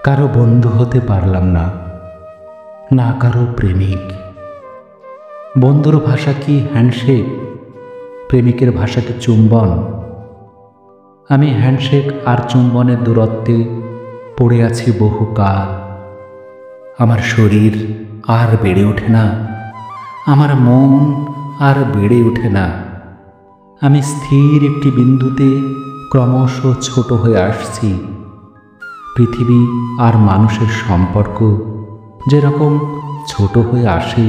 কারো বন্ধু হতে পারলাম না, না কারো প্রেমিক। বন্ধুর ভাষা কি হ্যান্ডশেক, প্রেমিকের ভাষা কি চুম্বন? আমি হ্যান্ডশেক আর চুম্বনের দূরত্বে পড়ে আছি বহুকাল। আমার শরীর আর বেড়ে ওঠে না, আমার মন আর বেড়ে ওঠে না। আমি স্থির একটি বিন্দুতে ক্রমশ ছোট হয়ে আসছি। পৃথিবী আর মানুষের সম্পর্ক যেরকম ছোট হয়ে আসে,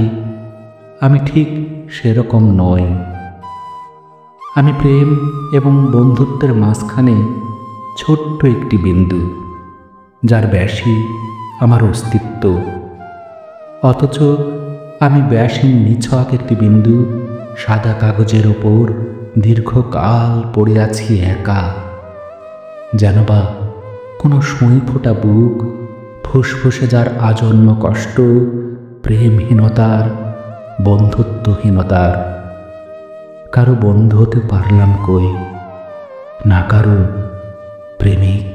আমি ঠিক সেরকম নই। আমি প্রেম এবং বন্ধুত্বের মাঝখানে ছোট্ট একটি বিন্দু, যার ব্যাসই আমার অস্তিত্ব। অথচ আমি ব্যাসহীন নিছক একটি বিন্দু, সাদা কাগজের ওপর দীর্ঘকাল পড়ে আছি একা। যেন বা কোনো সুই ফোটা বুক, ফুসফুসে যার আজন্ম কষ্ট, প্রেমহীনতার, বন্ধুত্বহীনতার। কারো বন্ধু হতে পারলাম কই, না কারো প্রেমিক।